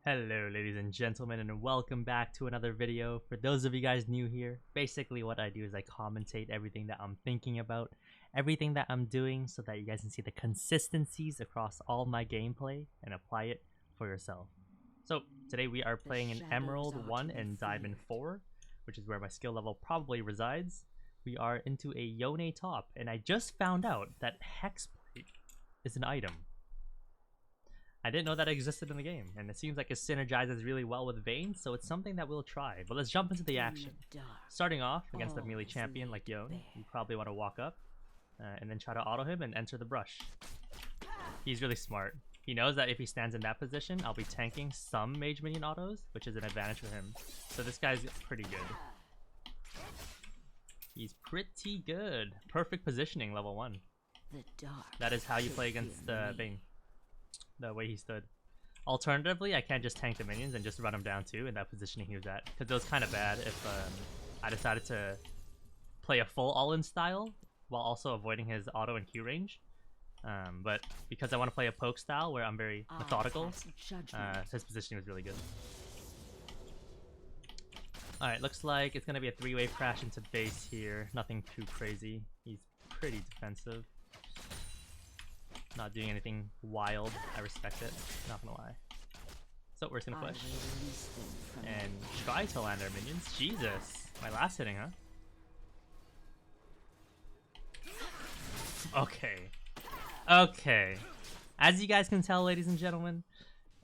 Hello ladies and gentlemen, and welcome back to another video. For those of you guys new here, basically what I do is I commentate everything that I'm thinking about, everything that I'm doing, so that you guys can see the consistencies across all my gameplay and apply it for yourself. So today we are playing in Emerald 1 and Diamond 4, which is where my skill level probably resides. We are into a Yone top, and I just found out that Hexplate is an item. I didn't know that existed in the game, and it seems like it synergizes really well with Vayne, so it's something that we'll try. But let's jump into the action. Starting off against a melee champion like Yone, you probably want to walk up, and then try to auto him and enter the brush. He's really smart. He knows that if he stands in that position, I'll be tanking some mage minion autos, which is an advantage for him. So this guy's pretty good. He's pretty good. Perfect positioning, level 1. That is how you play against Vayne. The way he stood. Alternatively, I can't just tank the minions and just run him down too in that positioning he was at, because it was kind of bad if I decided to play a full all-in style while also avoiding his auto and Q range. But because I want to play a poke style where I'm very methodical, his positioning was really good. Alright, looks like it's going to be a 3-wave crash into base here. Nothing too crazy. He's pretty defensive. Not doing anything wild. I respect it. Not gonna lie. So we're just gonna push and try to land our minions. Jesus, my last hitting, huh? Okay. As you guys can tell, ladies and gentlemen,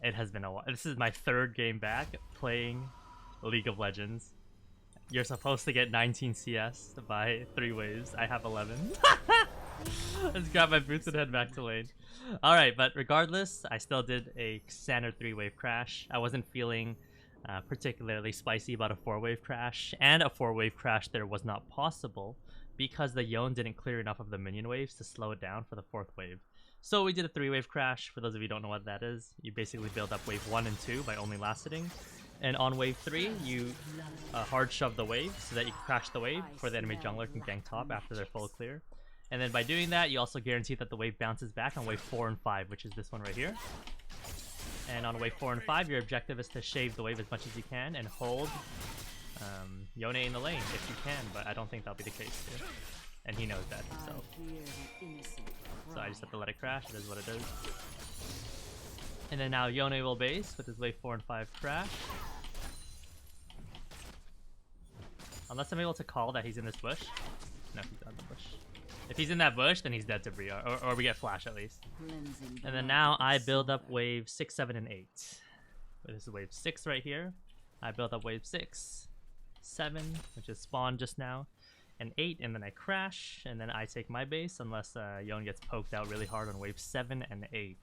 it has been a while. This is my 3rd game back playing League of Legends. You're supposed to get 19 CS by 3 waves. I have 11. Let's grab my boots and head back to lane. Alright, but regardless, I still did a standard 3-wave crash. I wasn't feeling particularly spicy about a 4-wave crash, and a 4-wave crash there was not possible because the Yone didn't clear enough of the minion waves to slow it down for the 4th wave. So we did a 3-wave crash. For those of you who don't know what that is, you basically build up wave 1 and 2 by only last hitting. And on wave 3, you hard shove the wave so that you can crash the wave before the enemy jungler can gank top after they're full clear. And then by doing that, you also guarantee that the wave bounces back on wave 4 and 5, which is this one right here. And on wave 4 and 5, your objective is to shave the wave as much as you can and hold Yone in the lane if you can, but I don't think that'll be the case here. And he knows that himself. So I just have to let it crash. It is what it is. And then now Yone will base with his wave 4 and 5 crash. Unless I'm able to call that he's in this bush. No, he's not in the bush. If he's in that bush, then he's dead to Bria, or we get flash at least. And then now I build up wave 6, 7, and 8. This is wave 6 right here. I build up wave 6, 7, which is spawned just now, and 8, and then I crash, and then I take my base unless Yone gets poked out really hard on wave 7 and 8.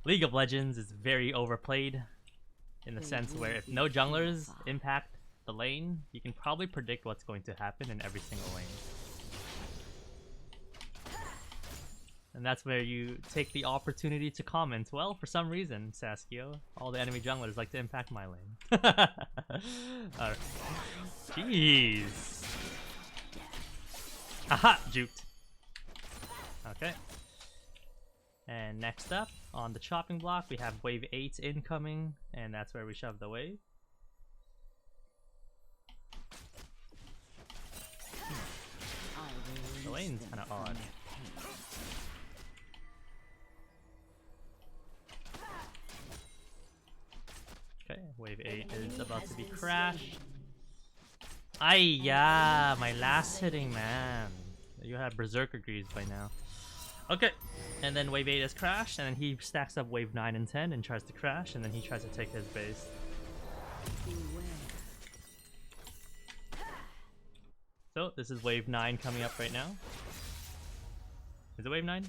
League of Legends is very overplayed in the sense where if no junglers impact the lane, you can probably predict what's going to happen in every single lane. And that's where you take the opportunity to comment, well, for some reason, Saskio, all the enemy junglers like to impact my lane. Alright. Jeez. Aha! Juked. Okay. And next up, on the chopping block, we have wave 8 incoming, and that's where we shove the wave. The lane's kinda odd. Okay, wave 8 is about to be crashed. Yeah, my last hitting, man. You had Berserker Greaves by now. Okay, and then wave 8 is crashed, and then he stacks up wave 9 and 10 and tries to crash, and then he tries to take his base. So, this is wave 9 coming up right now. Is it wave 9?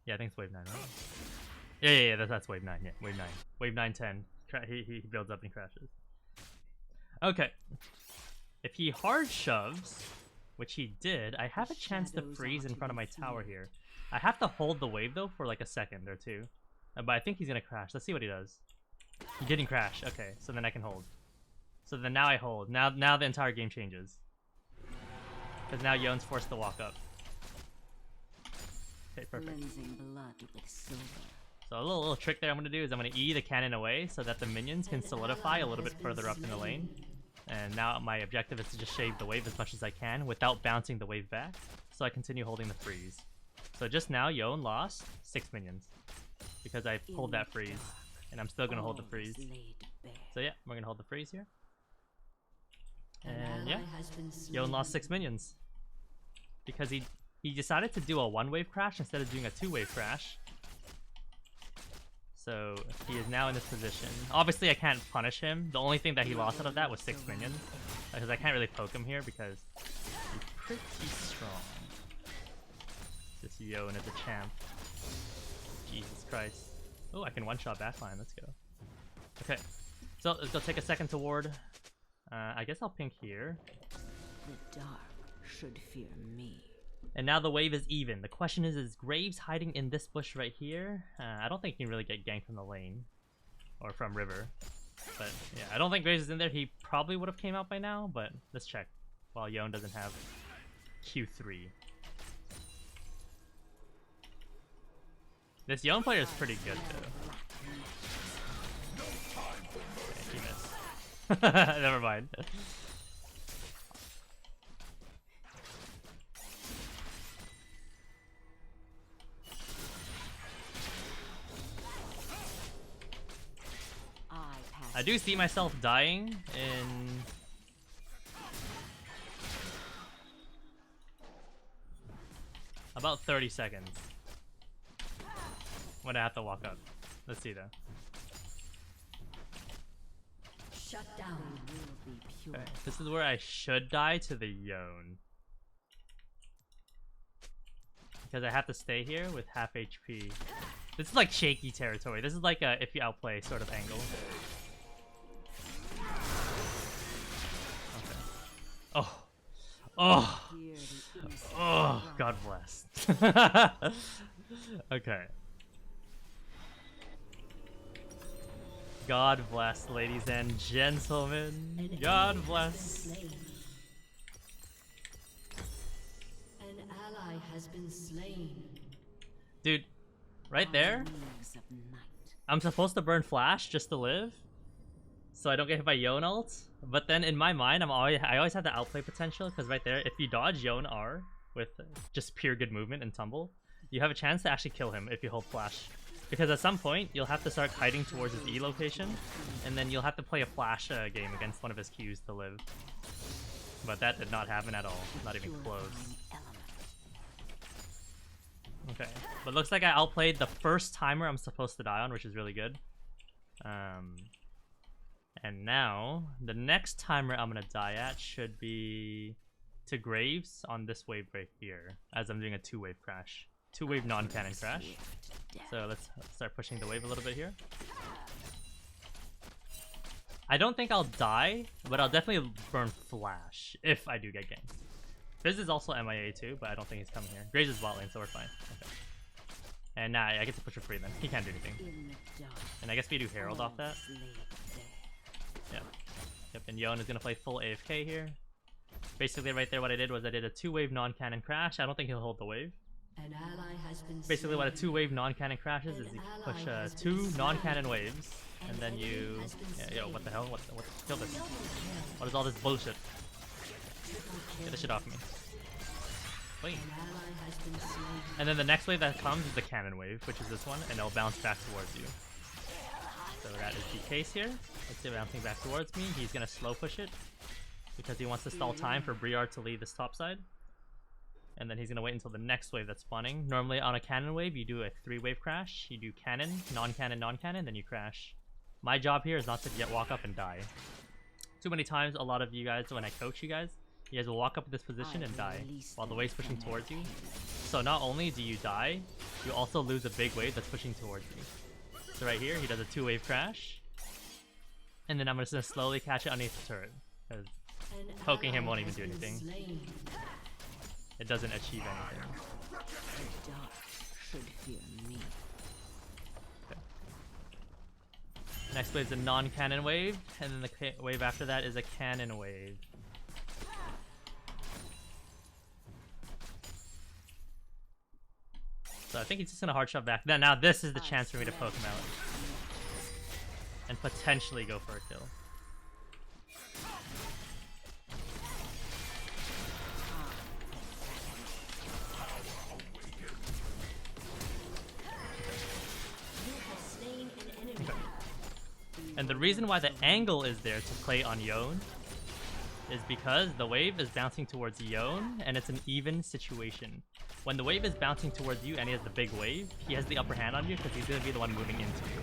Yeah, I think it's wave 9, right? Yeah, that's wave 9, yeah, wave 9. Wave 9, 10. He builds up and crashes. Okay. If he hard shoves, which he did, I have a chance to freeze in front of my tower here. I have to hold the wave though for like a second or two. But I think he's gonna crash. Let's see what he does. He didn't crash. Okay, so then I can hold. So then now I hold. Now the entire game changes. Because now Yone's forced to walk up. Okay, perfect. So So a little trick there I'm going to do is I'm going to E the cannon away so that the minions can solidify a little bit further up in the lane. And now my objective is to just shave the wave as much as I can without bouncing the wave back. So I continue holding the freeze. So just now, Yone lost 6 minions because I pulled that freeze. And I'm still going to hold the freeze. So yeah, we're going to hold the freeze here. And yeah, Yone lost 6 minions. Because he decided to do a 1-wave crash instead of doing a 2-wave crash. So he is now in this position. Obviously I can't punish him. The only thing that he lost out of that was 6 minions. Because I can't really poke him here because he's pretty strong. This Yone is a champ. Jesus Christ. Oh, I can one-shot backline. Let's go. Okay. So let's go take a second to ward. I guess I'll pink here. The dark should fear me. And now the wave is even. The question is Graves hiding in this bush right here? I don't think he can really get ganked from the lane. Or from river. But yeah, I don't think Graves is in there. He probably would have came out by now, but let's check. While Yone doesn't have Q3. This Yone player is pretty good though. Okay, he missed. Never mind. I do see myself dying in about 30 seconds. I'm gonna have to walk up. Let's see though. Shut down will be pure. Okay, this is where I should die to the Yone. Because I have to stay here with half HP. This is like shaky territory. This is like a if you outplay sort of angle. Oh. Oh. Oh, God bless. Okay. God bless, ladies and gentlemen. God bless. An ally has been slain. Dude, right there, I'm supposed to burn flash just to live, so I don't get hit by Yone ult. But then in my mind, I always have the outplay potential, because right there, if you dodge Yone R with just pure good movement and tumble, you have a chance to actually kill him if you hold flash. Because at some point, you'll have to start hiding towards his E location, and then you'll have to play a flash game against one of his Qs to live. But that did not happen at all, not even close. Okay, but looks like I outplayed the first timer I'm supposed to die on, which is really good. And now, the next timer I'm gonna die at should be to Graves on this wave right here, as I'm doing a 2-wave crash. 2-wave non-cannon crash. So let's start pushing the wave a little bit here. I don't think I'll die, but I'll definitely burn flash if I do get ganked. Fizz is also MIA too, but I don't think he's coming here. Graves is bot lane, so we're fine. Okay. And now I get to push for free then. He can't do anything. And I guess we do Herald off that. Yeah. Yep, and Yone is gonna play full AFK here. Basically right there what I did was I did a 2-wave non-cannon crash. I don't think he'll hold the wave. Basically what a 2-wave non-cannon crash is you push 2 non-cannon waves, and then you... Yeah, yo, what the hell? What? Kill this. What is all this bullshit? Get this shit off me. Wait. And then the next wave that comes is the cannon wave, which is this one, and it'll bounce back towards you. So that is the case here. It's bouncing back towards me. He's gonna slow push it because he wants to stall time for Briard to lead this top side. And then he's gonna wait until the next wave that's spawning. Normally on a cannon wave, you do a 3-wave crash. You do cannon, non-cannon, non-cannon, then you crash. My job here is not to walk up and die. Too many times, a lot of you guys, when I coach you guys will walk up in this position and die while the wave's pushing towards you. So not only do you die, you also lose a big wave that's pushing towards you. So right here, he does a 2-wave crash. And then I'm just gonna slowly catch it underneath the turret. Because poking him won't even do anything. It doesn't achieve anything. Okay. Next wave is a non-cannon wave, and then the wave after that is a cannon wave. So I think he's just gonna hard shove back. Now this is the chance for me to poke him out and potentially go for a kill. And the reason why the angle is there to play on Yone is because the wave is bouncing towards Yone and it's an even situation. When the wave is bouncing towards you and he has the big wave, he has the upper hand on you because he's going to be the one moving into you.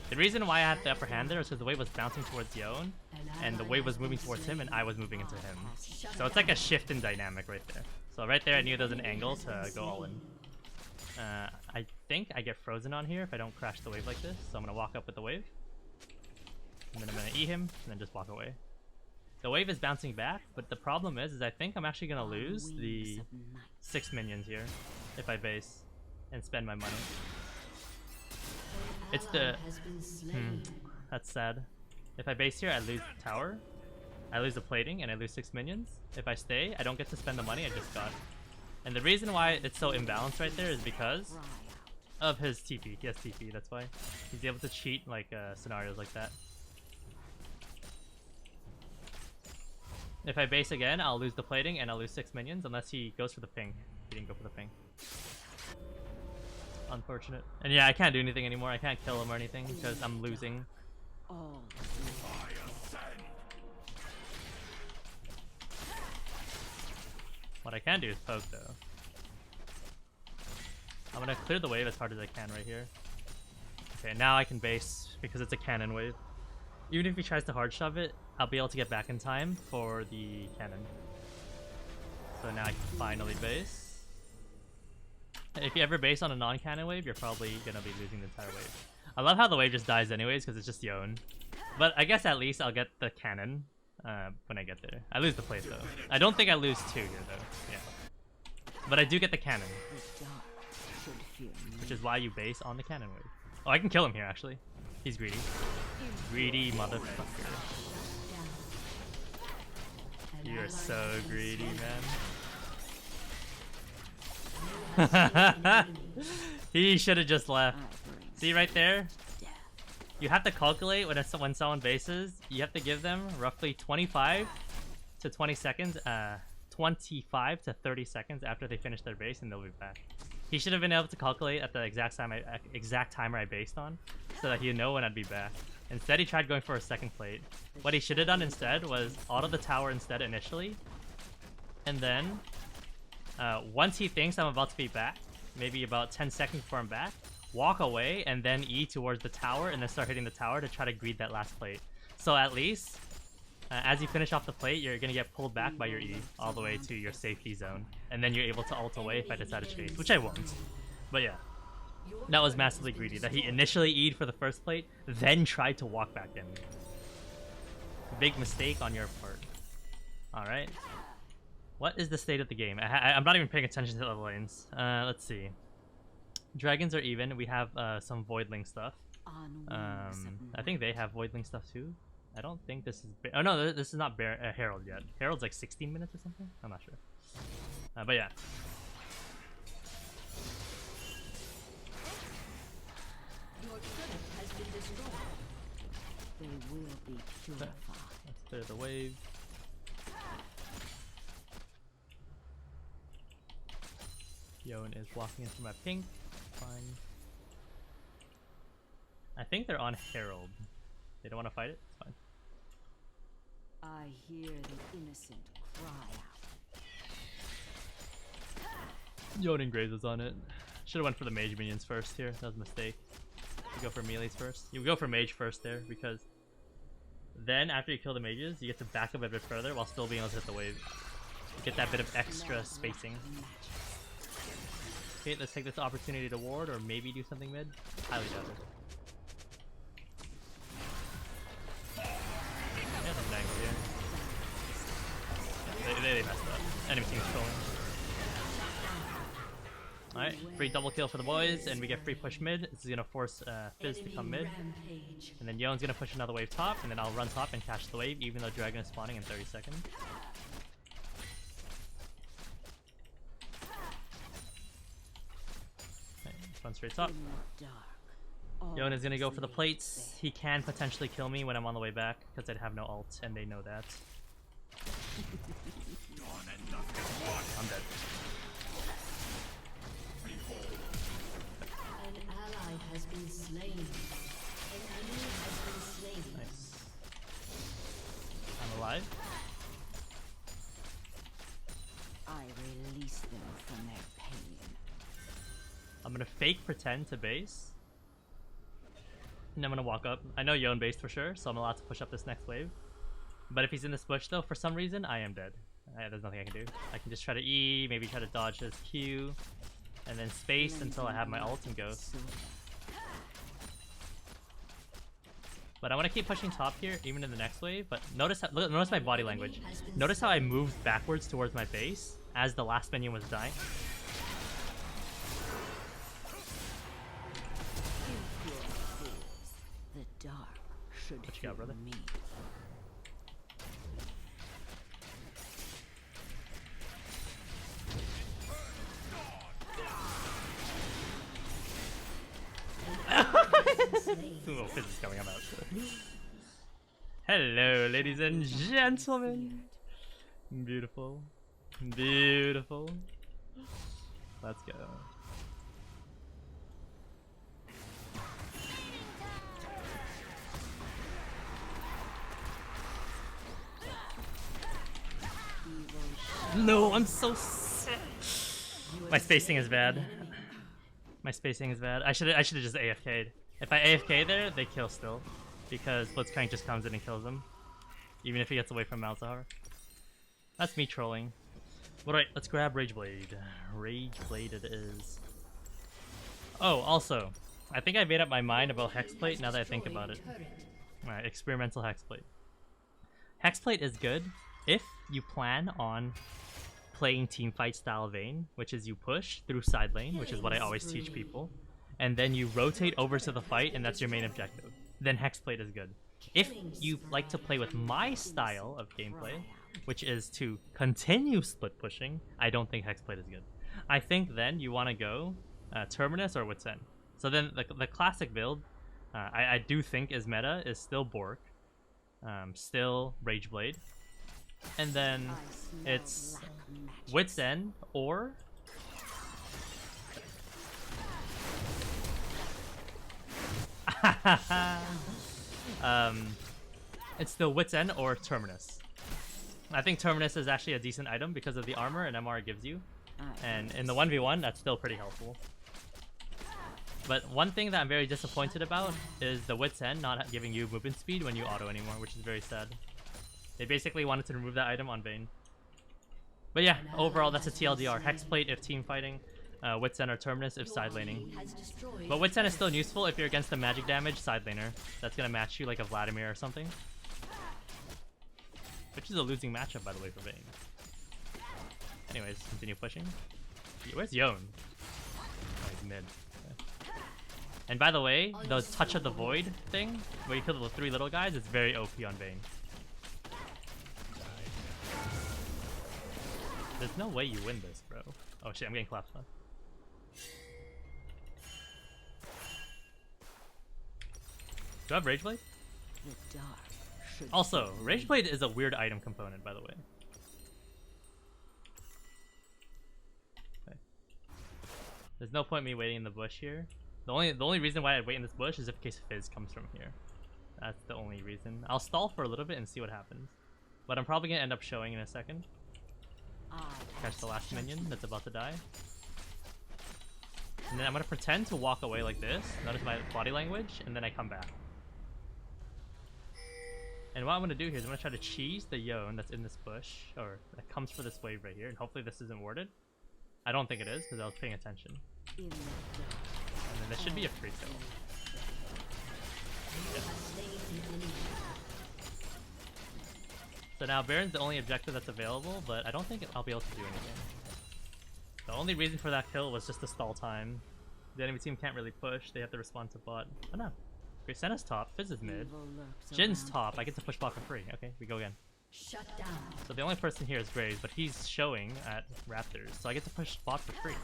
The reason why I had the upper hand there is because the wave was bouncing towards Yone and the wave was moving towards him and I was moving into him. So it's like a shift in dynamic right there. So right there I knew there was an angle to go all in. I think I get frozen on here if I don't crash the wave like this. So I'm going to walk up with the wave. And then I'm going to eat him and then just walk away. The wave is bouncing back, but the problem is I think I'm actually going to lose the 6 minions here if I base and spend my money. It's the... that's sad. If I base here, I lose the tower, I lose the plating, and I lose 6 minions. If I stay, I don't get to spend the money I just got. And the reason why it's so imbalanced right there is because of his TP. He has TP, that's why. He's able to cheat like scenarios like that. If I base again, I'll lose the plating and I'll lose 6 minions unless he goes for the ping. He didn't go for the ping. Unfortunate. And yeah, I can't do anything anymore. I can't kill him or anything because I'm losing. What I can do is poke though. I'm gonna clear the wave as hard as I can right here. Okay, now I can base because it's a cannon wave. Even if he tries to hard shove it, I'll be able to get back in time for the cannon. So now I can finally base. If you ever base on a non-cannon wave, you're probably gonna be losing the entire wave. I love how the wave just dies anyways because it's just Yone. But I guess at least I'll get the cannon when I get there. I lose the plate though. I don't think I lose 2 here though. Yeah. But I do get the cannon. Which is why you base on the cannon wave. Oh, I can kill him here actually. He's greedy. Greedy motherfucker. You're so greedy, man. He should have just left. See right there? You have to calculate when someone bases. You have to give them roughly 25 to 20 seconds, 25 to 30 seconds after they finish their base, and they'll be back. He should have been able to calculate at the exact timer I based on, so that he'd know when I'd be back. Instead, he tried going for a second plate. What he should have done instead was auto the tower instead initially, and then once he thinks I'm about to be back, maybe about 10 seconds before I'm back, walk away and then E towards the tower and then start hitting the tower to try to greed that last plate. So at least, as you finish off the plate, you're going to get pulled back by your E all the way to your safety zone. And then you're able to ult away if I decide to chase, which I won't. But yeah, that was massively greedy. That he initially E'd for the first plate, then tried to walk back in. Big mistake on your part. Alright. What is the state of the game? I'm not even paying attention to the lanes. Let's see. Dragons are even. We have some Voidling stuff. I think they have Voidling stuff too. I don't think this is... Oh no, this is not Herald yet. Herald's like 16 minutes or something? I'm not sure. But yeah. Your turret has been destroyed. They will be purified. Let's clear the wave. Yone is walking into my pink. Fine. I think they're on Herald. They don't want to fight it? It's fine. I hear the innocent cry out. Yone and Graves was on it. Should have went for the mage minions first here. That was a mistake. You go for melees first. You go for mage first there because then after you kill the mages, you get to back up a bit further while still being able to hit the wave. You get that bit of extra spacing. Okay, let's take this opportunity to ward or maybe do something mid. Highly doubt it. Yeah, some dangle here. Yeah, they messed up. Enemy team's trolling. Alright, free double kill for the boys, and we get free push mid. This is gonna force Fizz to come mid. And then Yone's gonna push another wave top, and then I'll run top and catch the wave, even though Dragon is spawning in 30 seconds. run straight top. In the dark, Yone is gonna go for the all plates. is He can potentially kill me when I'm on the way back because I'd have no ult, and they know that. I'm dead. An ally has been slain. An enemy has been slain. Nice. I'm alive. I release them from their pain. I'm gonna fake pretend to base. And I'm gonna walk up. I know Yone based for sure, so I'm allowed to push up this next wave. But if he's in this bush though, for some reason, I am dead. There's nothing I can do. I can just try to E, maybe try to dodge his Q, and then space until I have my ult and ghost. But I want to keep pushing top here, even in the next wave. But notice notice my body language. Notice how I moved backwards towards my base as the last minion was dying. The dark should What you got, brother? me. Oh, Fizz is coming, I'm out. Hello, ladies and gentlemen. Beautiful. Beautiful. Let's go. No, I'm so sick. My spacing is bad. My spacing is bad. I should have just AFK'd. If I AFK there, they kill still. Because Blitzcrank just comes in and kills him. Even if he gets away from Malzahar. That's me trolling. Alright, let's grab Rageblade. Rageblade it is. Oh, also, I think I made up my mind about Hexplate now that I think about it. Alright, experimental Hexplate. Hexplate is good if you plan on playing teamfight style Vayne, which is you push through side lane, which is what I always teach people, and then you rotate over to the fight, and that's your main objective. Then Hexplate is good. If you like to play with my style of gameplay, which is to continue split pushing, I don't think Hexplate is good. I think then you want to go Terminus or Wit's End. So then the classic build, I do think is meta, is still Bork, still Rageblade, and then it's Wit's End or it's still Wit's End or Terminus. I think Terminus is actually a decent item because of the armor and MR it gives you, and in the 1v1 that's still pretty helpful. But one thing that I'm very disappointed about is the Wit's End not giving you movement speed when you auto anymore, which is very sad. They basically wanted to remove that item on Vayne. But yeah, overall that's a TLDR. Hexplate if team fighting, Wit's End or Terminus if side laning. But Wit's End is still useful if you're against the magic damage side laner. That's gonna match you like a Vladimir or something. Which is a losing matchup, by the way, for Vayne. Anyways, continue pushing. Where's Yone? Oh, he's mid. Okay. And by the way, the Touch of the Void thing, where you kill the 3 little guys, is very OP on Vayne. There's no way you win this, bro. Oh shit, I'm getting collapsed on. Do I have Rageblade? Also, Rageblade is a weird item component, by the way. Okay. There's no point me waiting in the bush here. The only reason why I'd wait in this bush is if in case Fizz comes from here. That's the only reason. I'll stall for a little bit and see what happens. But I'm probably gonna end up showing in a second. Catch the last minion that's about to die. And then I'm gonna pretend to walk away like this. Notice my body language, and then I come back. And what I'm gonna do here is I'm gonna try to cheese the Yone that's in this bush, or that comes for this wave right here, and hopefully this isn't warded. I don't think it is, because I was paying attention. And then this should be a free kill. Yeah. So now Baron's the only objective that's available, but I don't think I'll be able to do anything. The only reason for that kill was just the stall time. The enemy team can't really push, they have to respond to bot. Oh no. Senna's top, Fizz is mid. Jin's top, I get to push bot for free. Okay, we go again. Shut down. So the only person here is Graves, but he's showing at Raptors, so I get to push bot for free.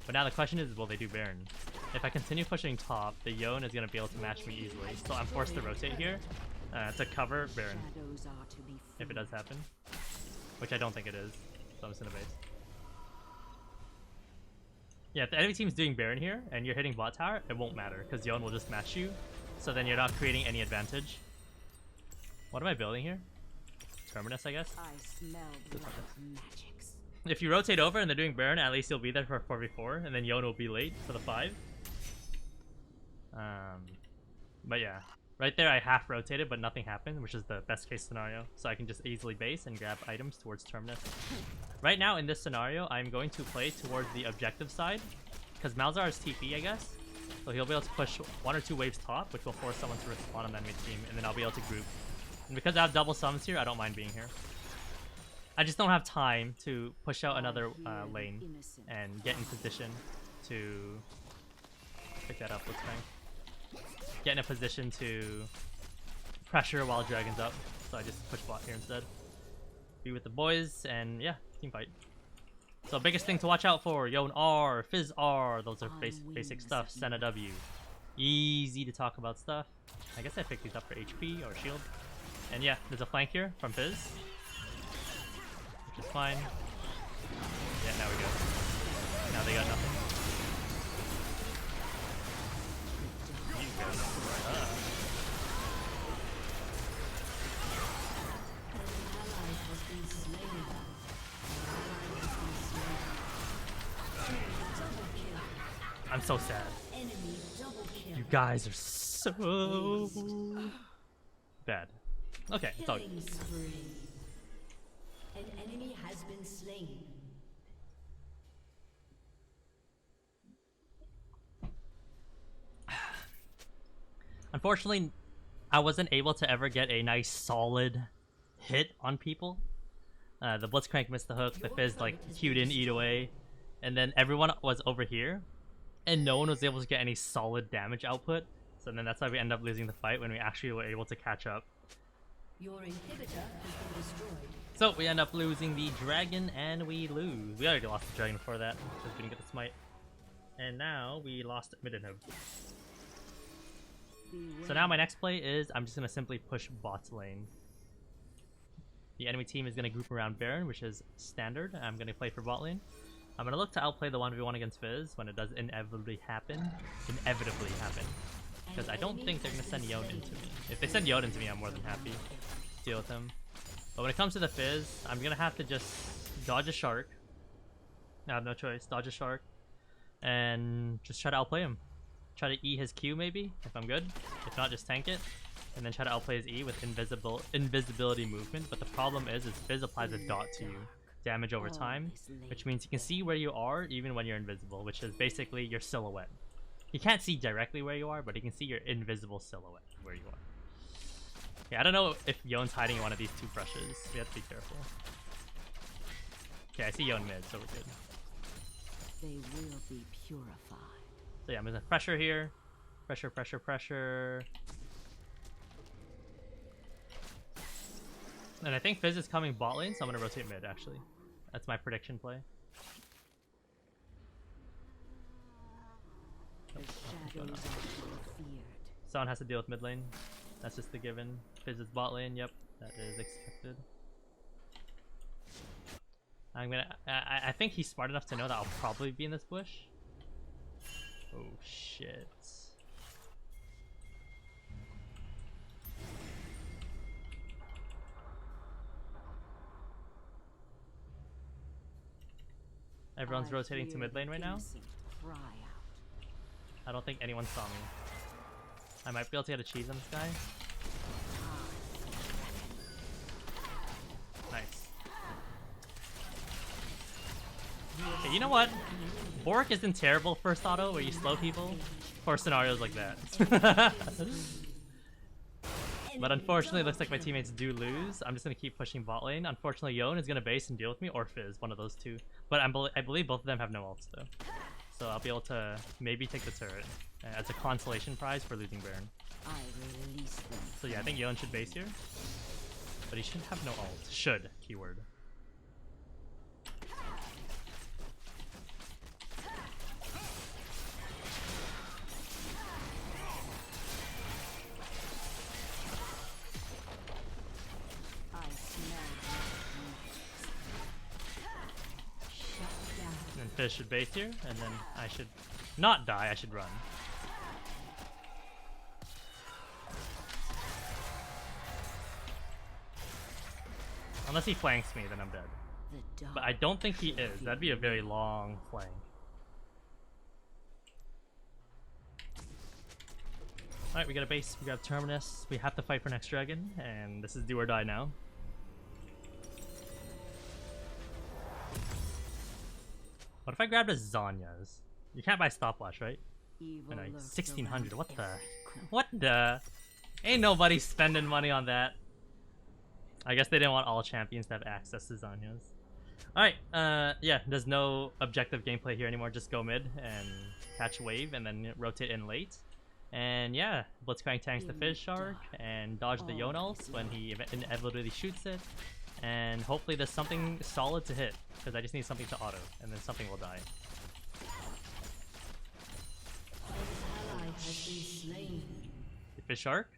But now the question is, will they do Baron? If I continue pushing top, the Yone is going to be able to match me easily. So I'm forced to rotate here to cover Baron. If it does happen. Which I don't think it is. So I'm just going to base. Yeah, if the enemy team's doing Baron here, and you're hitting bot tower, it won't matter, because Yone will just match you. So then you're not creating any advantage. What am I building here? Terminus, I guess? I smell black magics. If you rotate over and they're doing Baron, at least you'll be there for 4v4, and then Yone will be late for the 5. But yeah. Right there I half rotated, but nothing happened, which is the best case scenario. So I can just easily base and grab items towards Terminus. Right now, in this scenario, I'm going to play towards the objective side, because Malzar is TP, I guess. So he'll be able to push 1 or 2 waves top, which will force someone to respawn on the enemy team, and then I'll be able to group. And because I have double summons here, I don't mind being here. I just don't have time to push out another lane and get in position to pick that up. Let's try. Get in a position to pressure while Dragon's up. So I just push bot here instead. Be with the boys, and yeah, team fight. So biggest thing to watch out for, Yone R, Fizz R, those are basic stuff, Senna W. Easy to talk about stuff. I guess I picked these up for HP or shield. And yeah, there's a flank here from Fizz. Which is fine. Yeah, now we go. Now they got nothing. You guys are right up. I'm so sad. You guys are so bad. Okay, it's all good. An enemy has been slain. Unfortunately, I wasn't able to ever get a nice solid hit on people. The Blitzcrank missed the hook, the Fizz like queued in, eat away, and then everyone was over here, and no one was able to get any solid damage output. So then that's why we end up losing the fight when we actually were able to catch up. Your inhibitor has been destroyed. So we end up losing the dragon, and we lose. We already lost the dragon before that because we didn't get the smite. And now we lost mid inhib. So now my next play is I'm just going to simply push bot lane. The enemy team is going to group around Baron, which is standard. I'm going to play for bot lane. I'm going to look to outplay the 1v1 against Fizz when it does inevitably happen. Because I don't think they're going to send Yone into me. If they send Yone into me, I'm more than happy to deal with him. But when it comes to the Fizz, I'm going to have to just dodge a shark. I have no choice. Dodge a shark. And just try to outplay him. Try to E his Q maybe, if I'm good. If not, just tank it. And then try to outplay his E with invisibility movement. But the problem is Fizz applies a dot to you. Damage over time. Which means you can see where you are even when you're invisible. Which is basically your silhouette. He can't see directly where you are, but he can see your invisible silhouette where you are. Yeah, I don't know if Yone's hiding in one of these 2 brushes. We have to be careful. Okay, I see Yone mid, so we're good. They will be purified. So yeah, I'm gonna pressure here. Pressure, pressure, pressure. And I think Fizz is coming bot lane, so I'm gonna rotate mid actually. That's my prediction play. Someone has to deal with mid lane. That's just the given. Fizz is bot lane, yep, that is expected. I'm gonna I think he's smart enough to know that I'll probably be in this bush. Oh shit. Everyone's rotating to mid lane right now. I don't think anyone saw me. I might be able to get a cheese on this guy. Nice. Okay, you know what? Bork isn't terrible first auto where you slow people for scenarios like that. But unfortunately, it looks like my teammates do lose. I'm just going to keep pushing bot lane. Unfortunately, Yone is going to base and deal with me, or Fizz, one of those 2. But I believe both of them have no ults, though. So I'll be able to maybe take the turret as a consolation prize for losing Baron. So yeah, I think Yone should base here. But he should have no ult. Should, keyword. fish should base here, and then I should not die, I should run. Unless he flanks me, then I'm dead. But I don't think he is. That'd be a very long flank. Alright, we got a base, we got a terminus, we have to fight for next dragon, and this is do or die now. What if I grabbed a Zanya's? You can't buy stopwatch, right? I know, 1600, what the? What the? Ain't nobody spending money on that. I guess they didn't want all champions to have access to Zanya's. Alright, yeah, there's no objective gameplay here anymore, just go mid and catch wave and then rotate in late. And yeah, Blitzcrank tanks the Fizz Shark and dodge the Yone ult when he inevitably shoots it. And hopefully there's something solid to hit, because I just need something to auto, and then something will die. The Fizz Shark?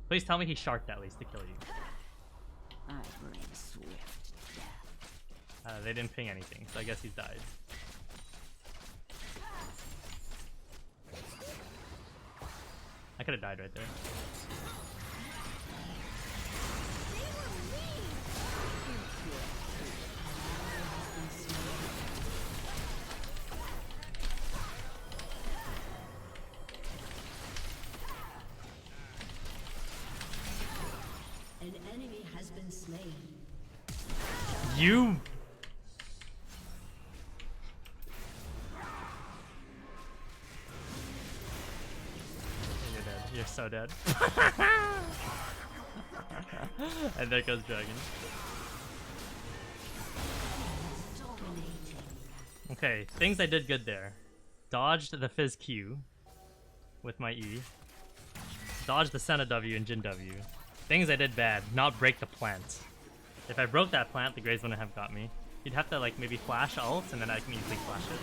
Please tell me he sharked at least to kill you. I bring swift death. They didn't ping anything, so I guess he's died. I could have died right there. An enemy has been slain. You. You're dead. You're so dead. And there goes Dragon. Okay, things I did good there. Dodged the Fizz Q with my E. Dodged the Senna W and Jin W. Things I did bad, not break the plant. If I broke that plant, the Graves wouldn't have got me. You'd have to like maybe flash ult and then I can easily flash it.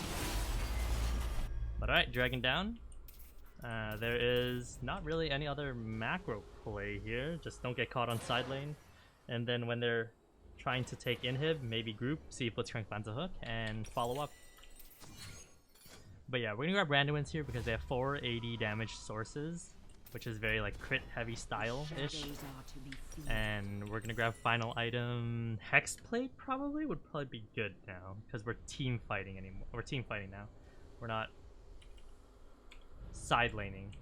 But alright, Dragon down. There is not really any other macro play here. Just don't get caught on side lane. And then when they're trying to take inhib, maybe group, see if Blitzcrank lands a hook, and follow up. But yeah, we're gonna grab random wins here because they have 480 damage sources, which is very like crit heavy style-ish. And we're gonna grab final item. Hex plate probably would probably be good now because we're team fighting anymore. We're team fighting now. We're not side laning.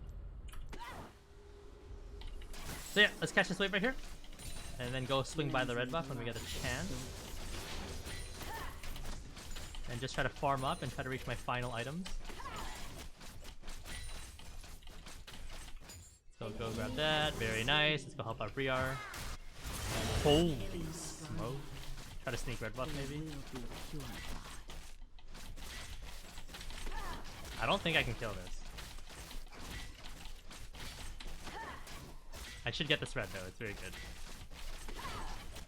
So yeah, let's catch this wave right here. And then go swing by the red buff when we get a chance. And just try to farm up and try to reach my final items. So go grab that. Very nice. Let's go help out Briar. Holy smoke. Try to sneak red buff maybe. I don't think I can kill this. I should get this red though. It's very good.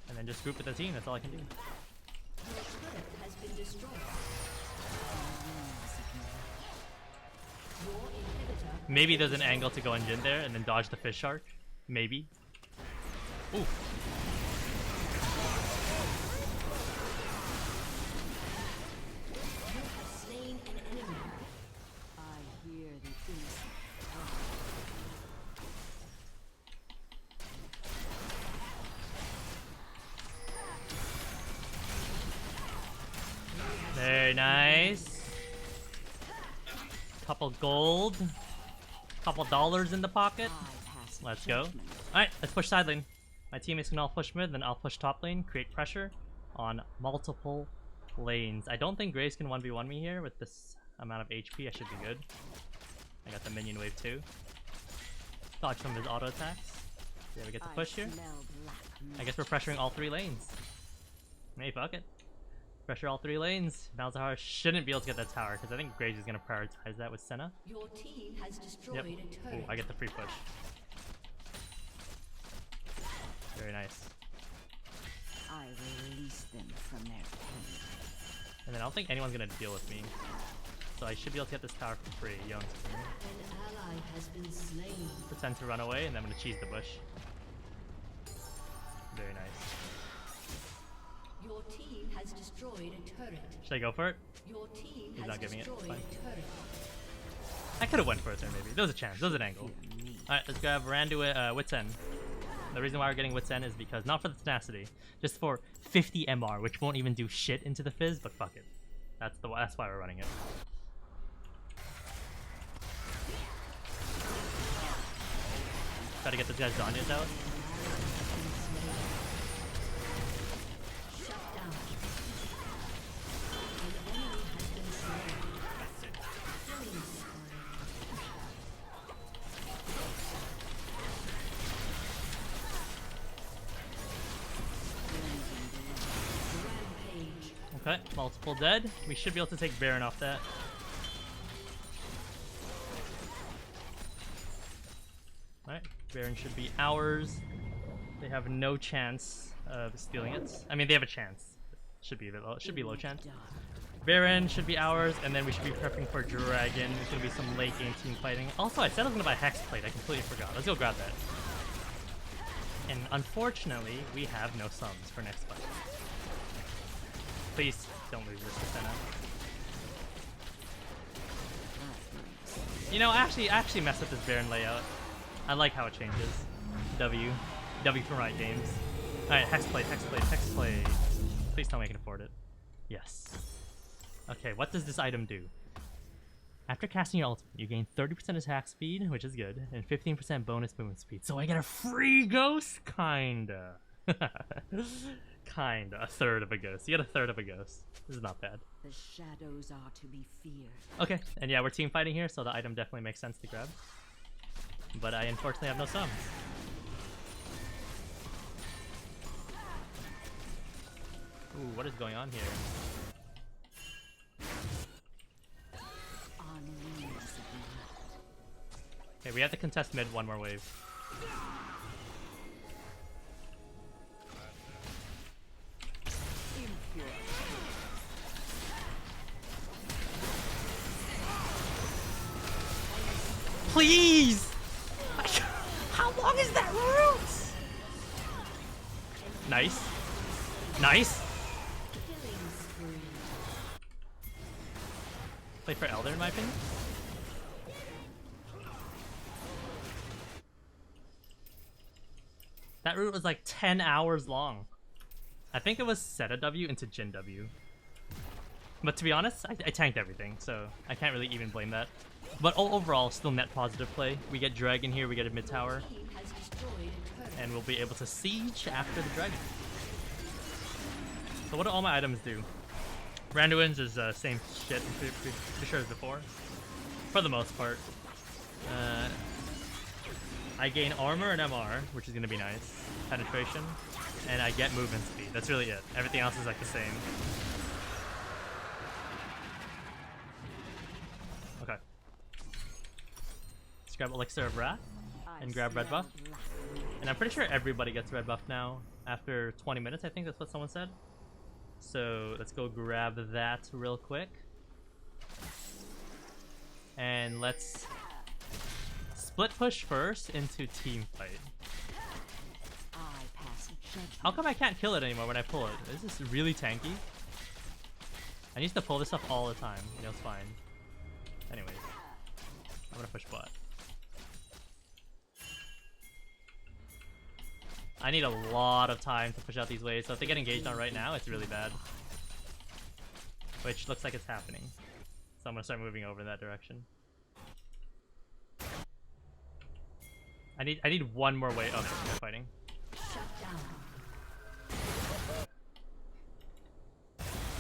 And then just group with the team, that's all I can do. Maybe there's an angle to go in Jin there and then dodge the Fizz Shark. Maybe. Ooh. Very nice. Couple gold. Couple dollars in the pocket. Let's go. Alright, let's push side lane. My teammates can all push mid, then I'll push top lane, create pressure on multiple lanes. I don't think Graves can 1v1 me here with this amount of HP. I should be good. I got the minion wave too. Dodge from his auto attacks. Yeah, we get to push here. I guess we're pressuring all 3 lanes. Hey, fuck it. Pressure all 3 lanes. Malzahar shouldn't be able to get that tower because I think Graves is going to prioritize that with Senna. Your team has destroyed a turret. Ooh, I get the free push. Very nice. I release them from their pain. And then I don't think anyone's going to deal with me. So I should be able to get this tower for free. Yone's An ally has been slain. pretend to run away and then I'm going to cheese the bush. Very nice. Your team has destroyed a turret. Should I go for it? Your team He's has not giving it. destroyed Fine. a turret. I could have went for it there maybe. There was a chance. There was an angle. Alright, let's grab Randu Wit's End. The reason why we're getting Wit's End is because, not for the tenacity, just for 50 MR, which won't even do shit into the Fizz, but fuck it. That's why we're running it. Try to get those guys' Zanyas out. Shut down. An enemy has been slain. Killing spree. Rampage. Okay, multiple dead. We should be able to take Baron off that. Alright, Baron should be ours. They have no chance of stealing it. I mean, they have a chance. Should be a bit low. Should be low chance. Baron should be ours, and then we should be prepping for Dragon. There's gonna be some late game team fighting. Also, I said I was gonna buy Hex Plate. I completely forgot. Let's go grab that. And unfortunately, we have no sums for next fight. Please don't lose this Senna. You know, I actually messed up this Baron layout. I like how it changes. W for right games. Alright, Hex Plate, Hex Plate, Hex Plate. Please tell me I can afford it. Yes. Okay, what does this item do? After casting your ultimate, you gain 30% attack speed, which is good, and 15% bonus movement speed. So I get a free ghost? Kinda. Kinda. A third of a ghost. You get a third of a ghost. This is not bad. The shadows are to be feared. Okay, and yeah, we're team fighting here, so the item definitely makes sense to grab. But I unfortunately have no sums. Ooh, what is going on here? Okay, we have to contest mid one more wave. Please! How long is that route? Nice. Nice. Play for Elder in my opinion. That route was like 10 hours long. I think it was set a W into Jin W. But to be honest, I tanked everything, so I can't really even blame that. But overall, still net positive play. We get Dragon here, we get a mid tower. And we'll be able to siege after the Dragon. So what do all my items do? Randuin's is same shit, I'm pretty sure as before. For the most part. I gain armor and MR, which is going to be nice. Penetration. And I get movement speed. That's really it. Everything else is like the same. Okay. Let's grab Elixir of Wrath and grab red buff. And I'm pretty sure everybody gets red buff now after 20 minutes. I think that's what someone said. So let's go grab that real quick. And let's split push first into team fight. How come I can't kill it anymore when I pull it? This is really tanky. I need to pull this stuff all the time. You know, it's fine. Anyways, I'm gonna push bot. I need a lot of time to push out these waves, so if they get engaged on right now, it's really bad. Which looks like it's happening. So I'm gonna start moving over in that direction. I need one more wave. Oh, they're fighting.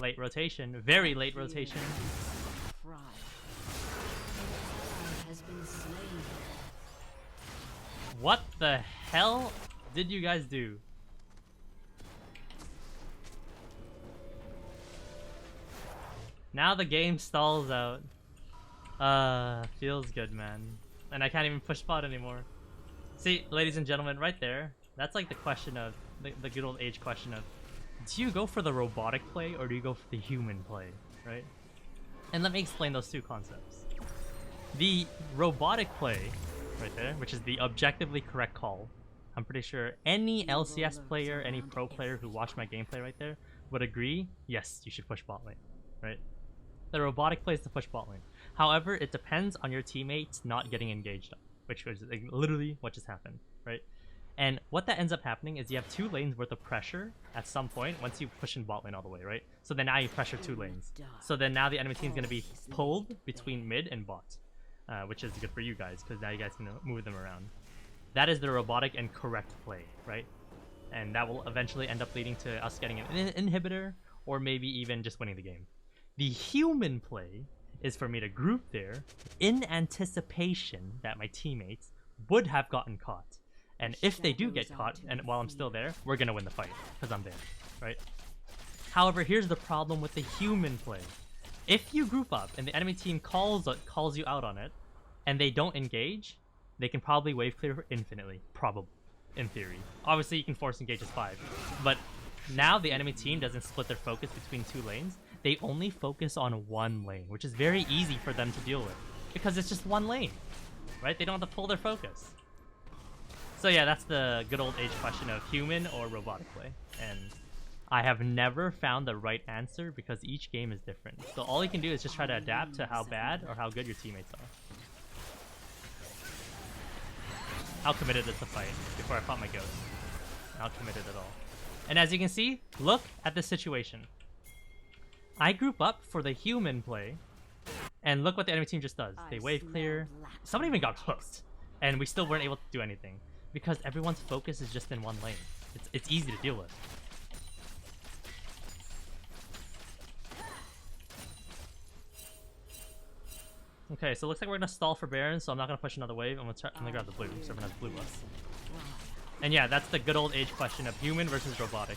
Late rotation, very late rotation. What the hell did you guys do? Now the game stalls out. Feels good, man. And I can't even push bot anymore. See, ladies and gentlemen, right there, that's like the question of, the good old age question of, do you go for the robotic play or do you go for the human play, right? And let me explain those two concepts. The robotic play, right there, which is the objectively correct call. I'm pretty sure any LCS player, any pro player who watched my gameplay right there would agree, yes, you should push bot lane, right? The robotic plays to push bot lane. However, it depends on your teammates not getting engaged up, which was like, literally what just happened, right? And what that ends up happening is you have 2 lanes worth of pressure at some point once you push in bot lane all the way, right? So then now you pressure 2 lanes. So then now the enemy team's going to be pulled between mid and bot, which is good for you guys because now you guys can move them around. That is the robotic and correct play, right? And that will eventually end up leading to us getting an inhibitor or maybe even just winning the game. The human play is for me to group there in anticipation that my teammates would have gotten caught. And if they do get caught, and while I'm still there, we're gonna win the fight, because I'm there, right? However, here's the problem with the human play. If you group up and the enemy team calls you out on it, and they don't engage, they can probably wave clear infinitely, probably, in theory. Obviously, you can force engage as 5, but now the enemy team doesn't split their focus between 2 lanes. They only focus on 1 lane, which is very easy for them to deal with, because it's just 1 lane, right? They don't have to pull their focus. So yeah, that's the good old age question of human or robotic play. And I have never found the right answer because each game is different. So all you can do is just try to adapt to how bad or how good your teammates are. How committed is the fight before I fought my ghost. How committed at all. And as you can see, look at this situation. I group up for the human play, and look what the enemy team just does. They wave clear. Somebody even got hooked, and we still weren't able to do anything. Because everyone's focus is just in 1 lane. It's easy to deal with. Okay, so it looks like we're gonna stall for Baron, so I'm not gonna push another wave. I'm gonna grab the blue, so everyone has blue buffs. And yeah, that's the good old age question of human versus robotic.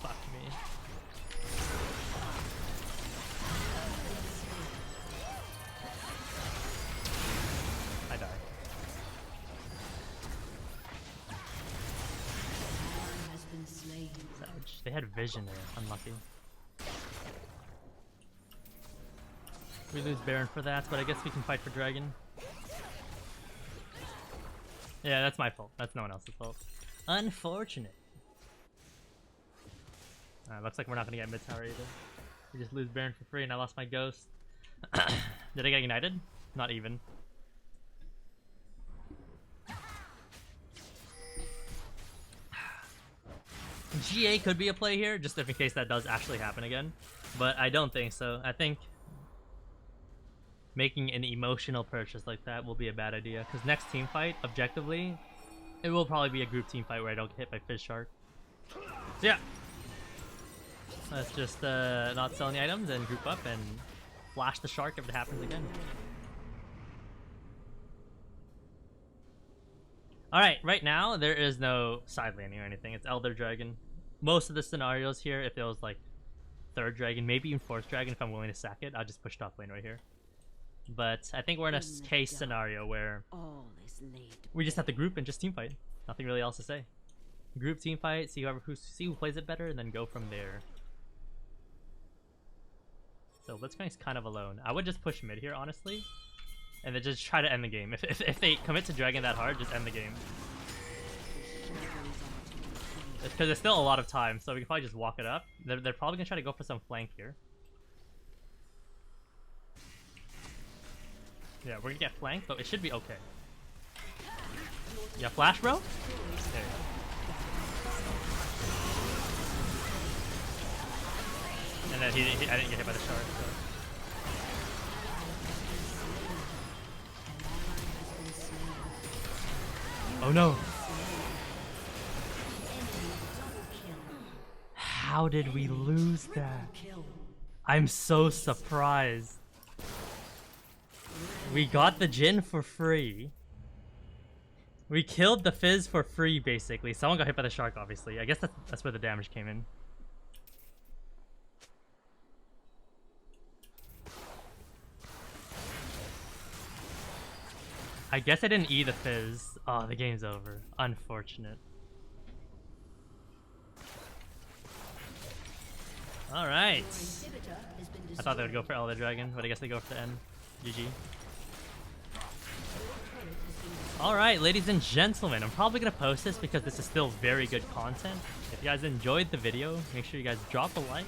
Fuck me. I die. Savage. They had vision there. Unlucky. We lose Baron for that, but I guess we can fight for Dragon. Yeah, that's my fault. That's no one else's fault. Unfortunate. Looks like we're not gonna get mid tower either. We just lose Baron for free, and I lost my ghost. Did I get ignited? Not even. GA could be a play here, just if in case that does actually happen again. But I don't think so. I think making an emotional purchase like that will be a bad idea. Because next team fight, objectively, it will probably be a group team fight where I don't get hit by Fizz Shark. So yeah. Let's just not sell any items and group up and flash the shark if it happens again. Alright, right now there is no side laning or anything. It's Elder Dragon. Most of the scenarios here, if it was like 3rd Dragon, maybe even 4th Dragon, if I'm willing to sack it, I'll just push top lane right here. But I think we're in a case scenario where we just have to group and just team fight. Nothing really else to say. Group team fight, see who plays it better, and then go from there. So Blitzcrank's kind of alone. I would just push mid here, honestly, and then just try to end the game. If they commit to Dragon that hard, just end the game. It's because there's still a lot of time, so we can probably just walk it up. They're probably gonna try to go for some flank here. Yeah, we're gonna get flanked, but it should be okay. Yeah, flash, bro? There you go. And then I didn't get hit by the shark, so. Oh no! How did we lose that? I'm so surprised. We got the Jhin for free. We killed the Fizz for free, basically. Someone got hit by the shark, obviously. I guess that's where the damage came in. I guess I didn't E the Fizz. Oh, the game's over. Unfortunate. Alright. I thought they would go for Elder Dragon, but I guess they go for the end. GG. Alright, ladies and gentlemen, I'm probably going to post this because this is still very good content. If you guys enjoyed the video, make sure you guys drop a like,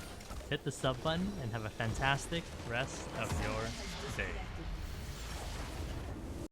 hit the sub button, and have a fantastic rest of your day.